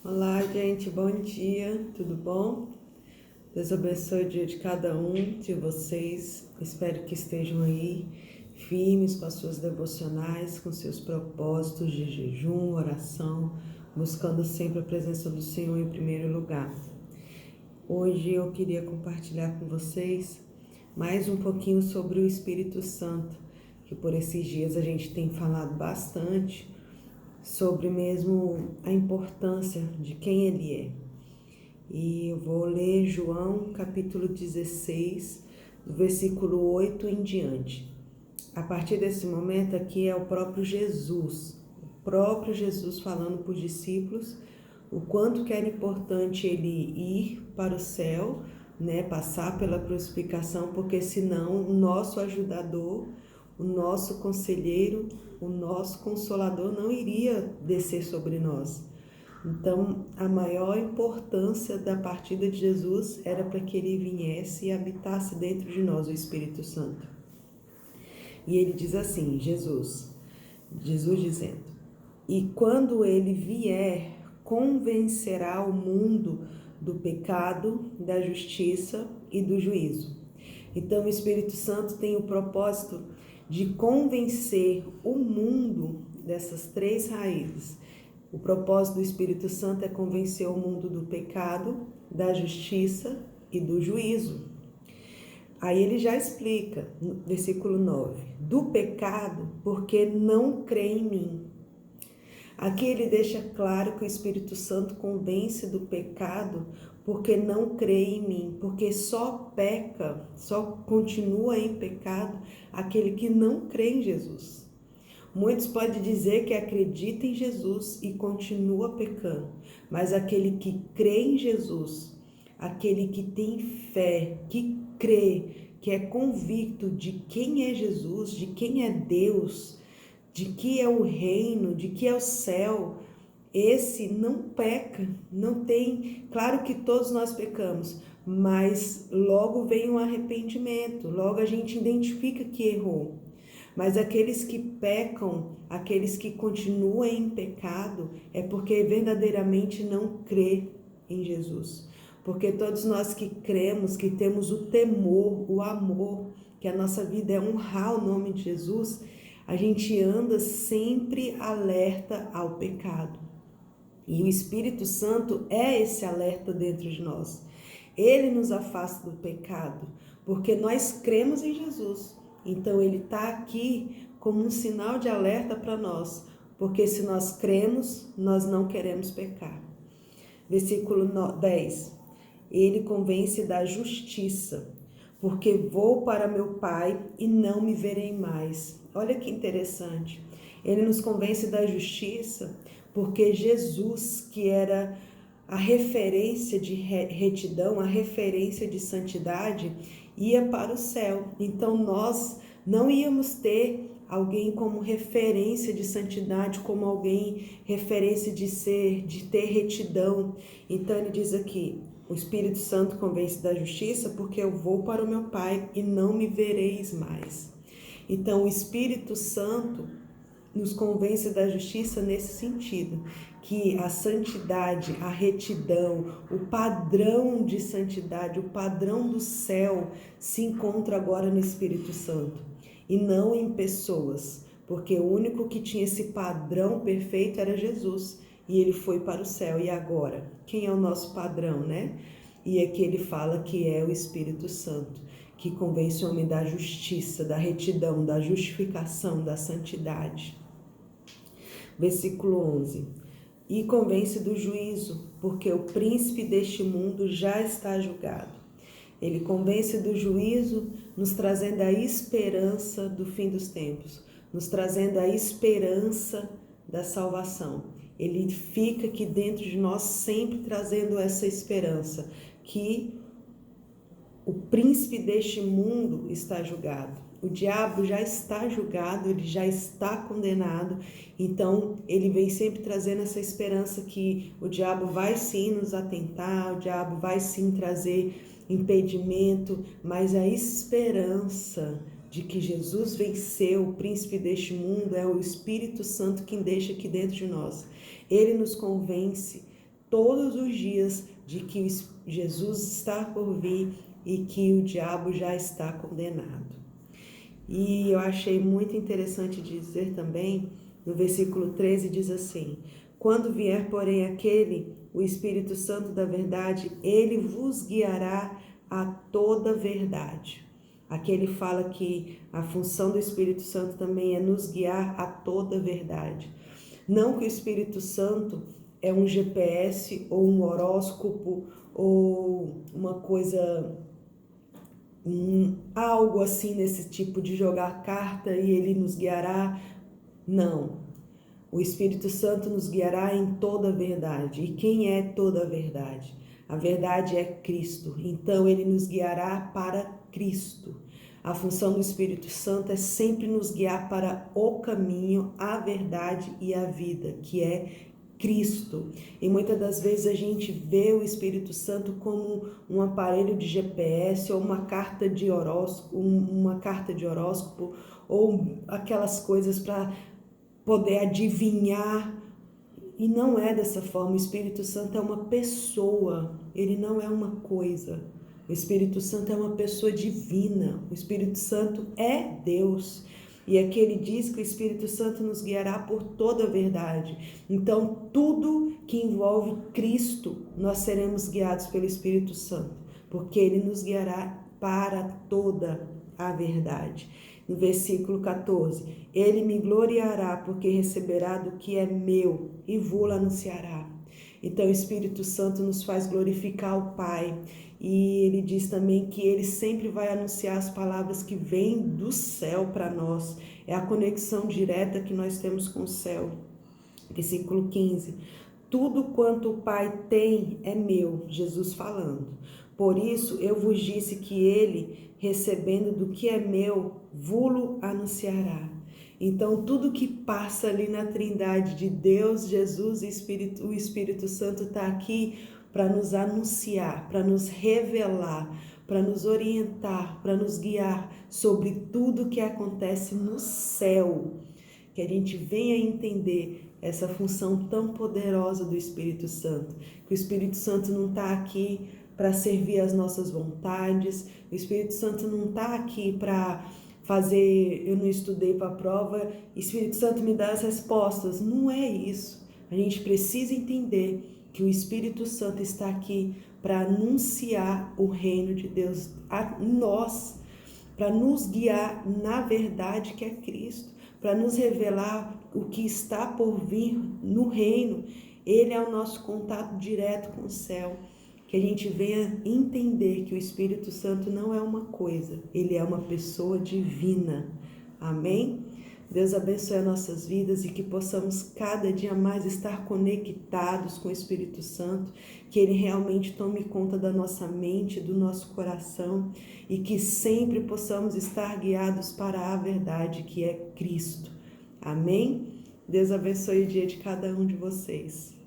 Olá, gente, bom dia, tudo bom? Deus abençoe o dia de cada um de vocês. Espero que estejam aí firmes com as suas devocionais, com seus propósitos de jejum, oração, buscando sempre a presença do Senhor em primeiro lugar. Hoje eu queria compartilhar com vocês mais um pouquinho sobre o Espírito Santo, que por esses dias a gente tem falado bastante sobre mesmo a importância de quem ele é. E eu vou ler João capítulo 16, do versículo 8 em diante. A partir desse momento aqui é o próprio Jesus falando para os discípulos o quanto que era importante ele ir para o céu, né, passar pela crucificação, porque senão o nosso ajudador, o nosso conselheiro, o nosso consolador não iria descer sobre nós. Então, a maior importância da partida de Jesus era para que ele viesse e habitasse dentro de nós, o Espírito Santo. E ele diz assim, Jesus dizendo: "E quando ele vier, convencerá o mundo do pecado, da justiça e do juízo." Então, o Espírito Santo tem o propósito de convencer o mundo dessas três raízes. O propósito do Espírito Santo é convencer o mundo do pecado, da justiça e do juízo. Aí ele já explica, no versículo 9, do pecado, porque não crê em mim. Aqui ele deixa claro que o Espírito Santo convence do pecado porque não crê em mim, porque só peca, só continua em pecado aquele que não crê em Jesus. Muitos podem dizer que acredita em Jesus e continua pecando, mas aquele que crê em Jesus, aquele que tem fé, que crê, que é convicto de quem é Jesus, de quem é Deus, de que é o reino, de que é o céu, esse não peca, não tem. Claro que todos nós pecamos, mas logo vem um arrependimento, logo a gente identifica que errou. Mas aqueles que pecam, aqueles que continuam em pecado, é porque verdadeiramente não crê em Jesus. Porque todos nós que cremos, que temos o temor, o amor, que a nossa vida é honrar o nome de Jesus, a gente anda sempre alerta ao pecado. E o Espírito Santo é esse alerta dentro de nós. Ele nos afasta do pecado, porque nós cremos em Jesus. Então ele está aqui como um sinal de alerta para nós, porque se nós cremos, nós não queremos pecar. Versículo 10. Ele convence da justiça, porque vou para meu Pai e não me verei mais. Olha que interessante. Ele nos convence da justiça, porque Jesus, que era a referência de retidão, a referência de santidade, ia para o céu. Então nós não íamos ter alguém como referência de santidade, como alguém referência de ter retidão. Então ele diz aqui: o Espírito Santo convence da justiça, porque eu vou para o meu Pai e não me vereis mais. Então o Espírito Santo nos convence da justiça nesse sentido, que a santidade, a retidão, o padrão de santidade, o padrão do céu se encontra agora no Espírito Santo e não em pessoas, porque o único que tinha esse padrão perfeito era Jesus e ele foi para o céu. E agora, quem é o nosso padrão, né? E aqui ele fala que é o Espírito Santo, que convence o homem da justiça, da retidão, da justificação, da santidade. Versículo 11. E convence do juízo, porque o príncipe deste mundo já está julgado. Ele convence do juízo, nos trazendo a esperança do fim dos tempos, nos trazendo a esperança da salvação. Ele fica aqui dentro de nós sempre trazendo essa esperança, que o príncipe deste mundo está julgado. O diabo já está julgado, ele já está condenado. Então, ele vem sempre trazendo essa esperança que o diabo vai sim nos atentar, o diabo vai sim trazer impedimento, mas a esperança de que Jesus venceu o príncipe deste mundo é o Espírito Santo que deixa aqui dentro de nós. Ele nos convence todos os dias de que Jesus está por vir e que o diabo já está condenado. E eu achei muito interessante dizer também, no versículo 13 diz assim: quando vier, porém, aquele, o Espírito Santo da verdade, ele vos guiará a toda verdade. Aqui ele fala que a função do Espírito Santo também é nos guiar a toda verdade. Não que o Espírito Santo é um GPS ou um horóscopo ou uma coisa, algo assim nesse tipo de jogar carta e ele nos guiará. Não. O Espírito Santo nos guiará em toda a verdade. E quem é toda a verdade? A verdade é Cristo. Então ele nos guiará para Cristo. A função do Espírito Santo é sempre nos guiar para o caminho, a verdade e a vida, que é Cristo. E muitas das vezes a gente vê o Espírito Santo como um aparelho de GPS ou uma carta de horóscopo, ou aquelas coisas para poder adivinhar. E não é dessa forma. O Espírito Santo é uma pessoa, ele não é uma coisa. O Espírito Santo é uma pessoa divina. O Espírito Santo é Deus. E aqui ele diz que o Espírito Santo nos guiará por toda a verdade. Então, tudo que envolve Cristo, nós seremos guiados pelo Espírito Santo, porque ele nos guiará para toda a verdade. No versículo 14, ele me gloriará, porque receberá do que é meu e vou-lo anunciará. Então o Espírito Santo nos faz glorificar o Pai. E ele diz também que ele sempre vai anunciar as palavras que vêm do céu para nós. É a conexão direta que nós temos com o céu. Versículo 15, tudo quanto o Pai tem é meu, Jesus falando. Por isso eu vos disse que ele, recebendo do que é meu, vou-lo anunciará. Então tudo que passa ali na Trindade de Deus, Jesus e o Espírito Santo está aqui para nos anunciar, para nos revelar, para nos orientar, para nos guiar sobre tudo que acontece no céu. Que a gente venha entender essa função tão poderosa do Espírito Santo. Que o Espírito Santo não está aqui para servir as nossas vontades. O Espírito Santo não está aqui para fazer, eu não estudei para a prova, Espírito Santo me dá as respostas. Não é isso. A gente precisa entender que o Espírito Santo está aqui para anunciar o reino de Deus a nós, para nos guiar na verdade que é Cristo, para nos revelar o que está por vir no reino. Ele é o nosso contato direto com o céu. Que a gente venha entender que o Espírito Santo não é uma coisa, ele é uma pessoa divina. Amém? Deus abençoe as nossas vidas e que possamos cada dia mais estar conectados com o Espírito Santo, que ele realmente tome conta da nossa mente, do nosso coração e que sempre possamos estar guiados para a verdade que é Cristo. Amém? Deus abençoe o dia de cada um de vocês.